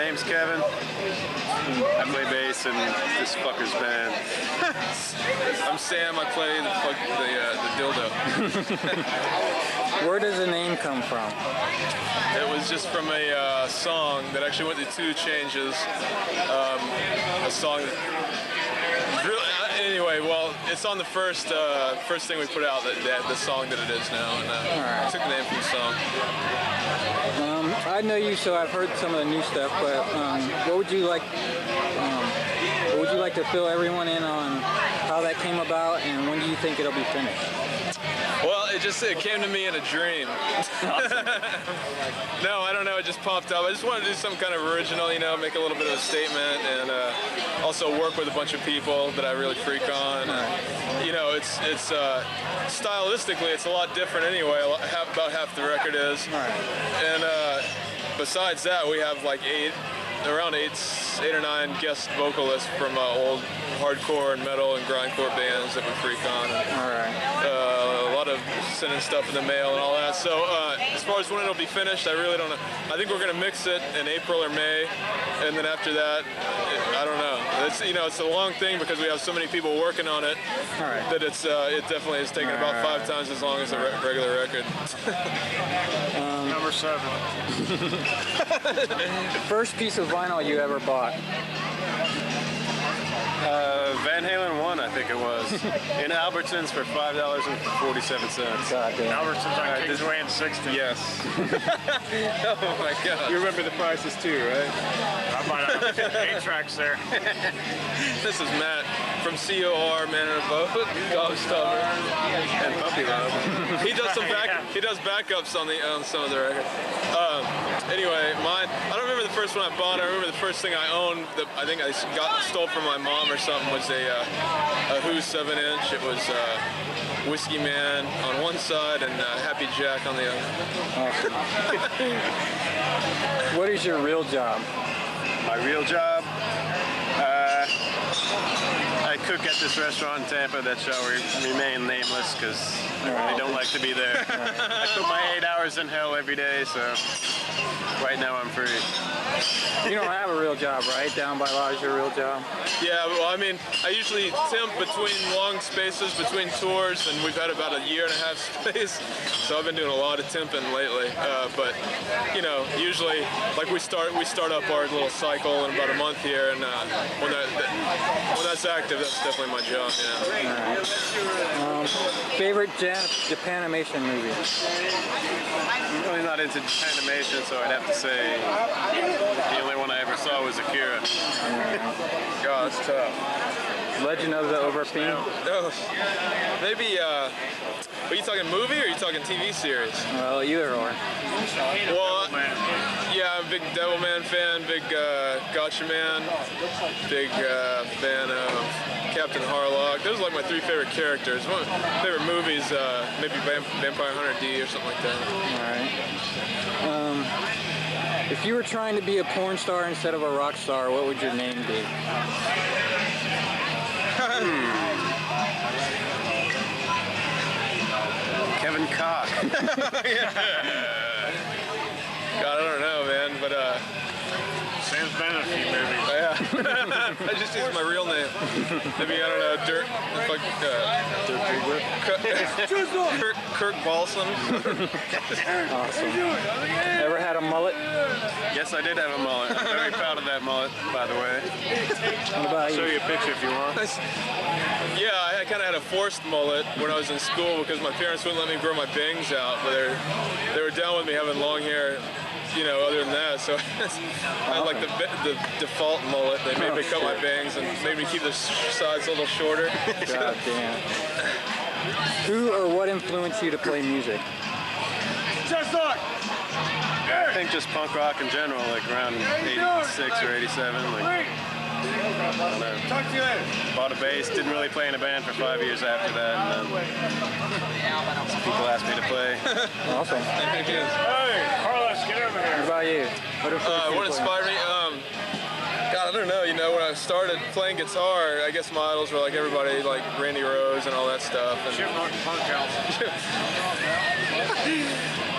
name's Kevin. I play bass in this fucker's band. I'm Sam. I play the dildo. Where does the name come from? It was just from a song that actually went through 2 changes. A song that really, anyway, well, it's on the first thing we put out, the song that it is now, and I took the name from the song. I know you, so I've heard some of the new stuff, but what would you like to fill everyone in on how that came about, and when do you think it'll be finished? Well, it came to me in a dream. No, I don't know, it just popped up. I just wanted to do some kind of original, you know, make a little bit of a statement, and also work with a bunch of people that I really freak on. You know, it's stylistically, it's a lot different anyway. About half the record is. And besides that, we have like around eight or nine guest vocalists from old hardcore and metal and grindcore bands that we freak on. A lot of sending stuff in the mail and all that. So as far as when it'll be finished, I really don't know. I think we're gonna mix it in April or May, and then after that, I don't know. It's, you know, it's a long thing because we have so many people working on it that it definitely has taken about 5 times as long as a regular record. Number 7. First piece of vinyl you ever bought? Van Halen 1, I think it was, in Albertsons for $5.47. God damn. Albertsons on Kingsway and 60. Yes. Oh my God. You remember the prices too, right? I bought 8 tracks there. This is Matt from COR, Man in a Boat, Gobstopper, And Puppy Love. He does backups on some of the record. Anyway, mine. I don't remember the first one I bought. I remember the first thing I owned that I think I stole from my mom or something was a Who 7-inch. It was Whiskey Man on one side and Happy Jack on the other. What is your real job? My real job? I cook at this restaurant in Tampa that shall remain nameless because I really don't like to be there. I put my 8 hours in hell every day, so right now I'm free. You don't have a real job, right? Down by Law is your real job? Yeah, well, I mean, I usually temp between long spaces, between tours, and we've had about a year and a half space, so I've been doing a lot of temping lately. But, you know, usually, like we start up our little cycle in about a month here, and when that's active, that's definitely my job, yeah. Favorite Japanimation movie? I'm really not into animation, so I'd have to say the only one I ever saw was Akira. God, it's tough. Legend of the Overfiend? Oh, maybe, are you talking movie or are you talking TV series? Well, either or. Well, yeah, I'm a big Devilman fan, big Gotcha Man, big fan of Captain Harlock. Those are like my 3 favorite characters. One of my favorite movies, maybe Vampire Hunter D or something like that. Alright. If you were trying to be a porn star instead of a rock star, what would your name be? Kevin Cock. God, I don't know, man, but Sam's been in a few movies. yeah. I just use my real name. Maybe, I don't know, Kirk Balsam. Awesome. Ever had a mullet? Yes, I did have a mullet. I'm very proud of that mullet, by the way. What about I'll show you? you a picture if you want. Yeah, I kind of had a forced mullet when I was in school because my parents wouldn't let me grow my bangs out, but they were down with me having long hair, you know, other than that. So I had like the default mullet. They made me cut my bangs and made me keep the sides a little shorter. God damn. Who or what influenced you to play music? I think just punk rock in general, like around 86 or 87. Like, I don't know. Talk to you later. Bought a bass, didn't really play in a band for 5 years after that, and then people asked me to play. Awesome. Thank you. Hey, Carlos, get over here. What about you? What inspired me? God, I don't know. You know, when I started playing guitar, I guess my idols were like everybody, like Randy Rose and all that stuff. And, Chipmunk Punk House.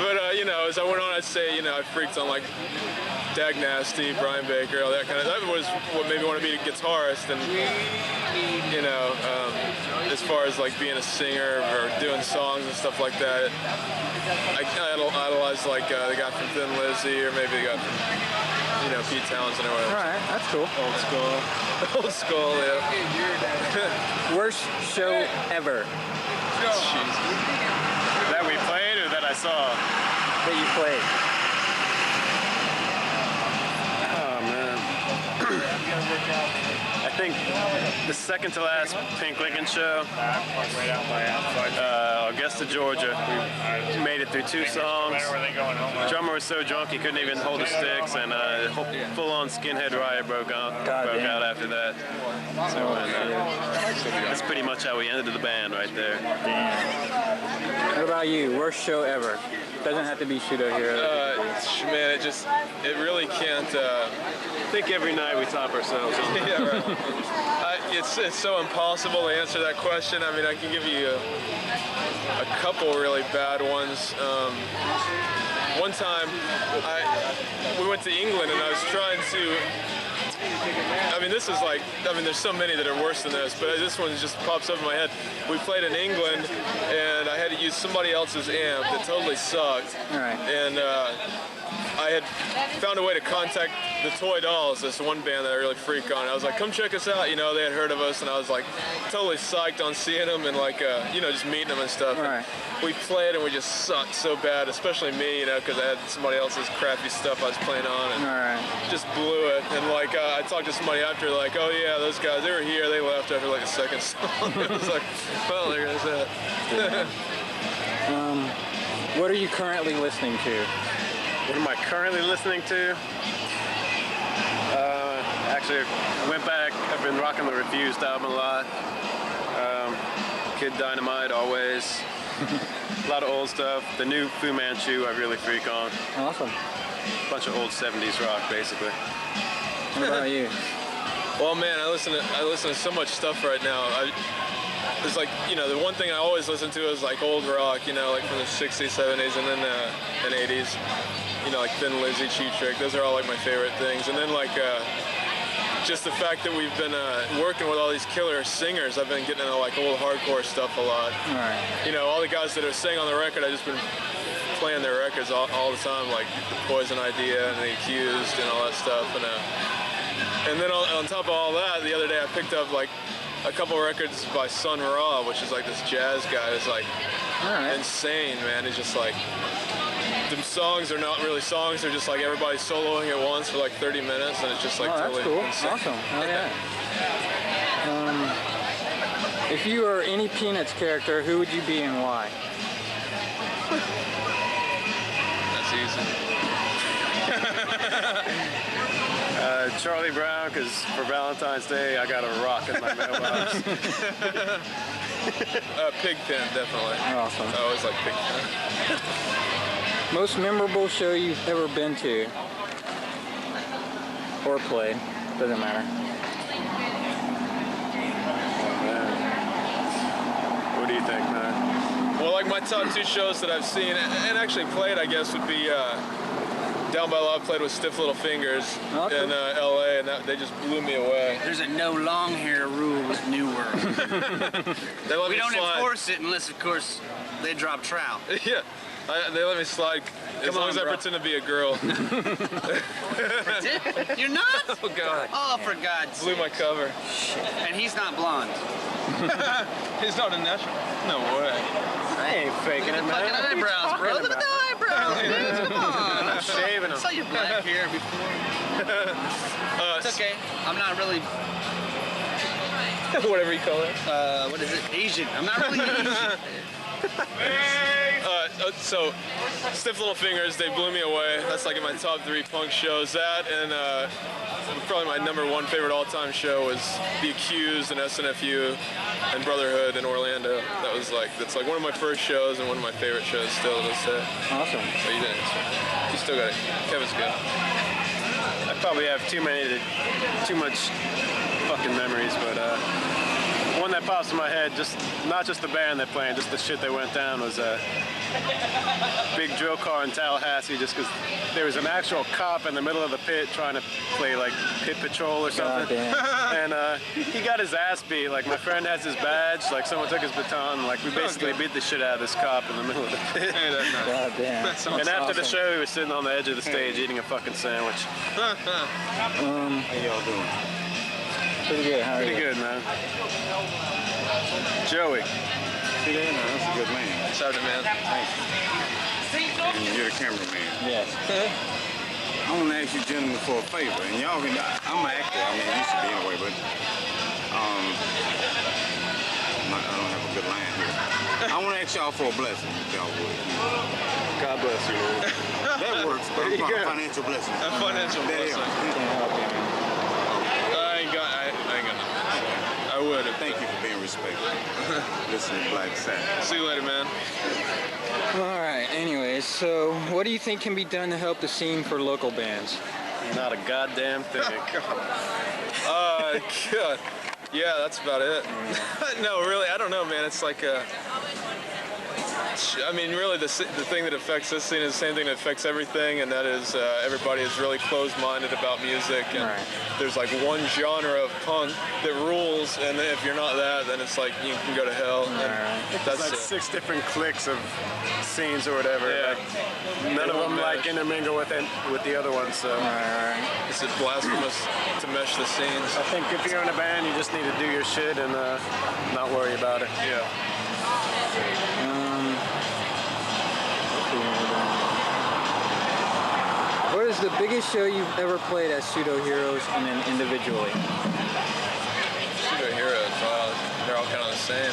but you know, as I went on, I'd say, I freaked on like Dag Nasty, Brian Baker, all that kind of. That was what made me want to be a guitarist, and as far as like being a singer or doing songs and stuff like that, I idolized like the guy from Thin Lizzy, or maybe the guy from Pete Townsend or whatever. All right, that's cool. Old school. Old school, yeah. Worst show ever Jeez. That we played or that I saw? that you played? Oh man. I think the second to last Pink Lincoln show, Right out by outside. Augusta, Georgia. We made it through 2 songs. Where were they going home? Drummer was so drunk he couldn't even hold his sticks, and full-on skinhead riot broke out after that. So that's pretty much how we ended the band right there. What about you? Worst show ever? Doesn't have to be Pseudo Heroes. Man, it really can't. I think every night we top ourselves. Yeah, right. It's so impossible to answer that question. I mean, I can give you a couple really bad ones. One time, we went to England and I was trying to. There's so many that are worse than this, but this one just pops up in my head. We played in England, and I had to use somebody else's amp that totally sucked. All right. And I had found a way to contact the Toy Dolls, this one band that I really freak on. I was like, come check us out. They had heard of us, and I was like totally psyched on seeing them and like, just meeting them and stuff. Right. And we played and we just sucked so bad, especially me, because I had somebody else's crappy stuff I was playing on, and All right. just blew it. And like, I talked to somebody after, like, oh yeah, those guys, they were here, they left after like the second song. It was like, well, there goes that. What are you currently listening to? What am I currently listening to? Actually, I went back. I've been rocking the Refused album a lot. Kid Dynamite, always. A lot of old stuff. The new Fu Manchu, I really freak on. Awesome. Bunch of old 70s rock, basically. What about you? Well, man, I listen to so much stuff right now. It's like, the one thing I always listen to is like old rock, like from the 60s, 70s, and then and 80s. Like Thin Lizzy, Cheap Trick. Those are all like my favorite things. And then like just the fact that we've been working with all these killer singers, I've been getting into like old hardcore stuff a lot. All right. All the guys that are singing on the record, I've just been playing their records all the time, like the Poison Idea and the Accused and all that stuff. And then on top of all that, the other day I picked up like a couple records by Sun Ra, which is like this jazz guy that's like insane, man. He's just like, the songs are not really songs, they're just like everybody soloing at once for like 30 minutes, and it's just like That's totally cool. insane. Awesome. Oh yeah. If you were any Peanuts character, who would you be and why? That's easy. Charlie Brown, because for Valentine's Day, I got a rock in my mailbox. Pigpen, definitely. Awesome. I always like Pigpen. Most memorable show you've ever been to or played? Doesn't matter. What do you think, man? Well, like my top 2 shows that I've seen and actually played, I guess, would be Down by Law. Played with Stiff Little Fingers in LA, and they just blew me away. There's a no long hair rule with New World. They let We me don't slide. enforce it unless, of course, they drop trout. Yeah, they let me slide as long as I bro. pretend to be a girl. You're not? Oh God. Oh, for God's Blew sake. my cover. And he's not blonde. He's not a natural. No way. I ain't faking it, Look at the man. fucking eyebrows, bro. Look at the eyebrows, dude. Come on. I'm shaving I them. saw your black hair before. It's okay. I'm not really, Whatever you call it. what is it? Asian. I'm not really Asian. So, Stiff Little Fingers, they blew me away. That's like in my top 3 punk shows. That and probably my #1 favorite all-time show was The Accused and SNFU and Brotherhood in Orlando. That's like one of my first shows and one of my favorite shows still to this day. Awesome. So you didn't. You still got it. Kevin's good. I probably have too much fucking memories, but one that pops in my head, not just the band they're playing, just the shit that went down was big drill car in Tallahassee just because there was an actual cop in the middle of the pit trying to play like pit patrol or something. And he got his ass beat. Like my friend has his badge, like someone took his baton, like we basically beat the shit out of this cop in the middle of the pit. God damn. And after the show, he was sitting on the edge of the stage eating a fucking sandwich. How y'all doing? Pretty good. How are Pretty you? good, man. Joey. See there? No, that's a good man. Sergeant, man. Thank you. And you're the cameraman. Yes. I want to ask you gentlemen for a favor. And y'all can, I'm an actor. I mean, I used to be anyway, but I don't have a good line here. I want to ask y'all for a blessing, if y'all would. God bless you, man. That works, but I'm talking financial blessing. A financial blessing. I ain't got nothing. I would. Thank you for being respectful. Listen to Black Sabbath. See you later, man. All right. Anyways, so what do you think can be done to help the scene for local bands? Not a goddamn thing. God. Yeah, that's about it. No, really, I don't know, man. It's like I mean, really, the thing that affects this scene is the same thing that affects everything, and that is everybody is really closed-minded about music, and there's like one genre of punk that rules, and if you're not that, then it's like you can go to hell. That's like 6 different cliques of scenes or whatever. Yeah. Like, none of them like intermingle with the other ones. So It's blasphemous to mesh the scenes. I think if you're in a band, you just need to do your shit and not worry about it. Yeah. What is the biggest show you've ever played as Pseudo Heroes and then individually? Pseudo Heroes, wow, they're all kind of the same.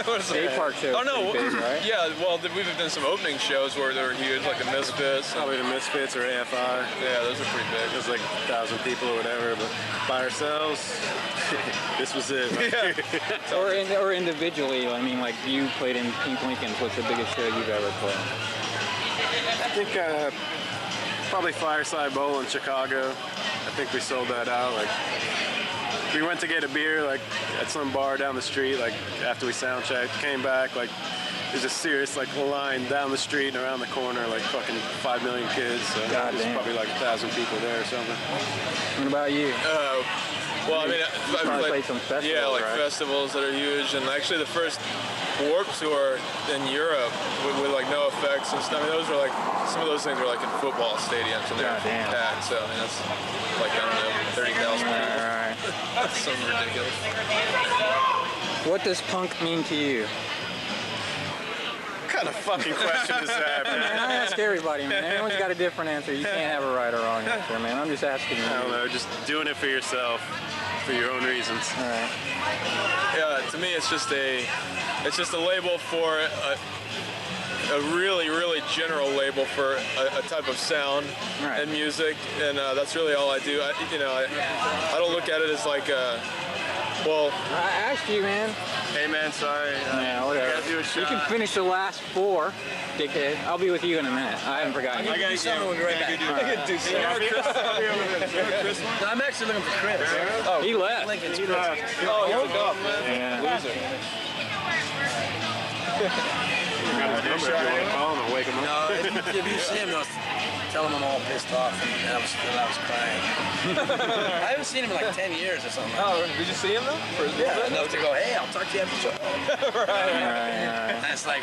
What is State Park show. Oh no, Big, right? yeah. Well, we've done some opening shows where they were huge, like the Misfits. Probably the Misfits or AFI. Yeah, those are pretty big. There's like 1,000 people or whatever, but by ourselves, this was it. Yeah. Or individually. I mean, like you played in Pink Lincolns. What's the biggest show you've ever played? I think probably Fireside Bowl in Chicago. I think we sold that out. Like we went to get a beer like at some bar down the street. Like after we sound checked, came back. Like there's a serious like line down the street and around the corner. Like fucking 5 million kids. So there's probably like 1,000 people there or something. What about you? Well, I mean, I've played some festivals, yeah, like right? festivals that are huge, and actually the first Warp Tour in Europe with like no effects and stuff. I mean, those were like some of those things were like in football stadiums, and they're packed. So I mean, that's like I don't know, 30,000 people. Right. That's something ridiculous. What does punk mean to you? What kind of fucking question is that, Man, man? I ask everybody, man. Everyone's got a different answer. You can't have a right or wrong answer, man. I'm just asking you. I don't know, just doing it for yourself, for your own reasons. All right. Yeah, to me, it's just a label for a really, really general label for a type of sound and music, and that's really all I do. I don't look at it as like well. I asked you, man. Hey man, sorry. Yeah, whatever. Gotta do a shot. You can finish the last 4, dickhead. I'll be with you in a minute. I haven't forgotten. I gotta Something will be right back. I'm actually looking for Chris. Oh, he left. Lincoln's He Chris. left. Oh, he took off, man. Yeah. Loser. I'll wake him up. No, if you see him, tell him I'm all pissed off and I was crying. I haven't seen him in like 10 years or something. Oh, did you see him though? Yeah, enough to go, hey, I'll talk to you after the show. Right. That's like,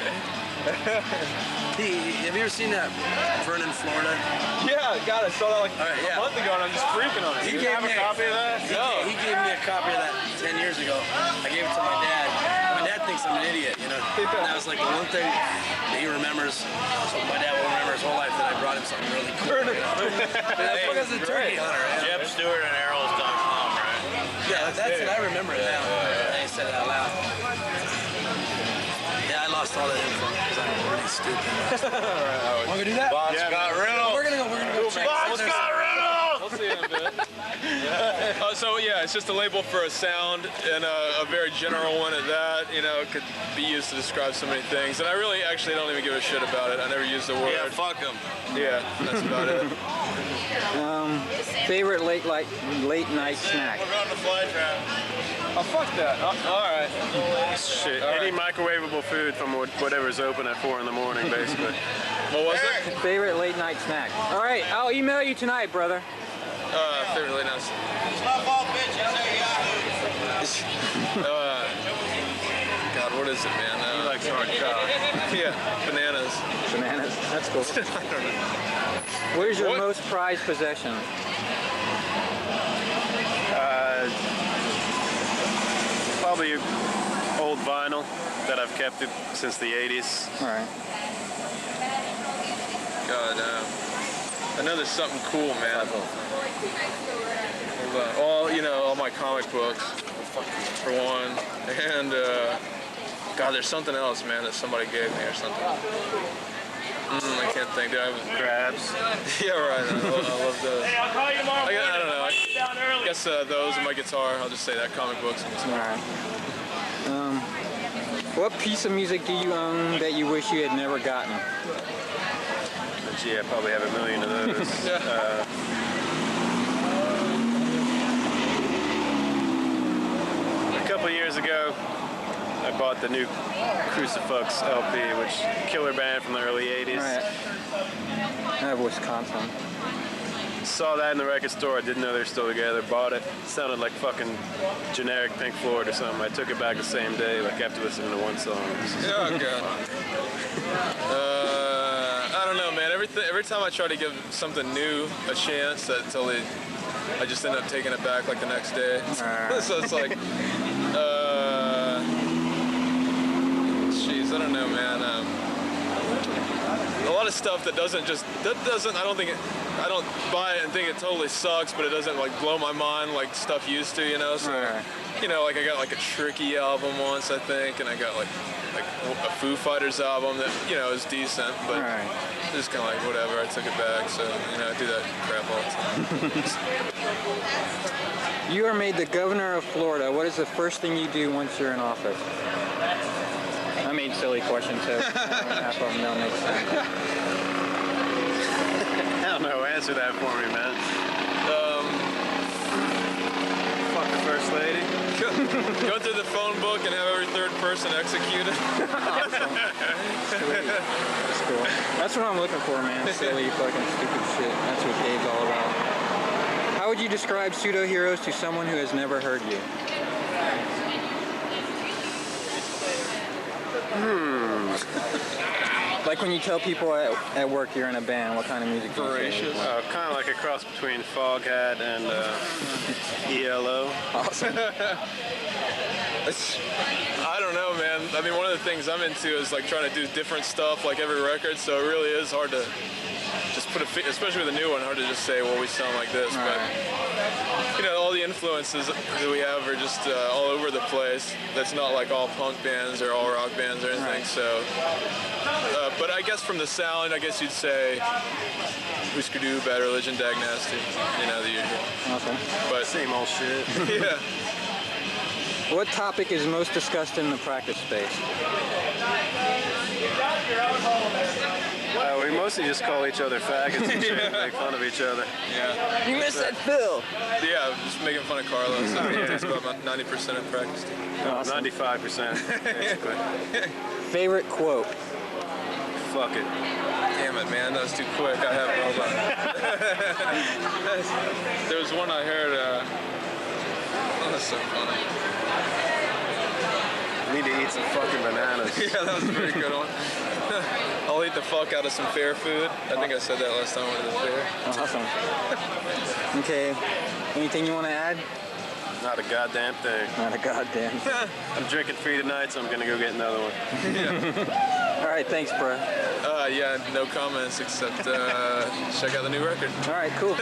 have you ever seen that Vernon, Florida? Yeah, God, I saw that like yeah. a month ago, and I'm just freaking on it. He Do you gave have me a copy of that? No. He gave me a copy of that 10 years ago. I gave it to my dad. My dad thinks I'm an idiot, you know. And that was like the one thing that he remembers. So my dad will remember his whole life that I brought him something really cool. You know? That's because of the turkey hunter. Yeah. Jeb Stewart and Errol's.com, right? Yeah, that's it. I remember it now. I said it out loud. Yeah, I lost all that info because I'm really stupid. Want to do that? Bob Scott Reynolds. We're gonna go check. Bob Scott Reynolds! We'll see in a bit. So yeah, it's just a label for a sound, and a very general one at that. You know, it could be used to describe so many things. And I really actually don't even give a shit about it. I never use the word. Yeah, fuck him. Yeah, that's about it. Favorite late night snack? We're on the fly trap. Oh, fuck that. All right. Shit, All any right. microwavable food from whatever's open at 4 in the morning, basically. What was it? Favorite late night snack? All right, I'll email you tonight, brother. Favorite late night. Stop all bitches at Yahoo. God, what is it, man? He likes hard cock. Yeah, bananas. Bananas. That's cool. I don't know. Where's your What? most prized possession? Probably old vinyl that I've kept it since the 80s. All right. God, I know there's something cool, man. Hold on. All my comic books, for one, and God, there's something else, man, that somebody gave me or something. I can't think. Crabs. Yeah, right. I love those. Hey, I'll call you tomorrow. I don't know. Down I early. guess those and my guitar. I'll just say that comic books. All right. What piece of music do you own that you wish you had never gotten? Gee, I probably have a million of those. A couple of years ago, I bought the new Crucifix LP, which killer band from the early 80s. All right. I have Wisconsin. Saw that in the record store. I didn't know they were still together. Bought it. Sounded like fucking generic Pink Floyd or something. I took it back the same day, like after listening to one song. Oh God. I don't know, man. Every time I try to give something new a chance, I just end up taking it back like the next day. So it's like, jeez, I don't know, man. A lot of stuff I don't buy it and think it totally sucks, but it doesn't like blow my mind like stuff used to, So, Right. like I got like a Tricky album once, I think, and I got like a Foo Fighters album that, is decent, but Right. just kind of like whatever, I took it back, so, I do that crap all the time. You are made the governor of Florida. What is the first thing you do once you're in office? I mean, silly question too. Half of them don't make sense. I don't know. Answer that for me, man. Fuck the first lady. Go through the phone book and have every third person executed. That's cool. That's what I'm looking for, man. Silly, fucking stupid shit. That's what Dave's all about. How would you describe Pseudo Heroes to someone who has never heard you? Like when you tell people at work you're in a band, what kind of music do you say? Voracious. Kind of like a cross between Foghat and ELO. Awesome. I don't know, man. I mean, one of the things I'm into is like trying to do different stuff like every record, so it really is hard to just put especially with a new one, hard to just say, well, we sound like this. Right. But, all the influences that we have are just all over the place. That's not like all punk bands or all rock bands or anything, Right. so. But I guess from the sound, I guess you'd say Husker Du, Bad Religion, Dag Nasty, the usual. Awesome. But, Same old shit. yeah. What topic is most discussed in the practice space? We mostly just call each other faggots and shit and make fun of each other. Yeah. You missed that Phil. Yeah, just making fun of Carlos. It takes about 90% of practice. 95%, basically. Favorite quote? Fuck it. Damn it, man, that was too quick. I have it all done. There was one I heard, that was so funny. Need to eat some fucking bananas. Yeah, that was a pretty good one. I'll eat the fuck out of some fair food. I think I said that last time I went to the fair. Awesome. Okay. Anything you want to add? Not a goddamn thing. Not a goddamn thing. I'm drinking free tonight, so I'm gonna go get another one. All right, thanks, bro. Yeah, no comments except check out the new record. All right, cool.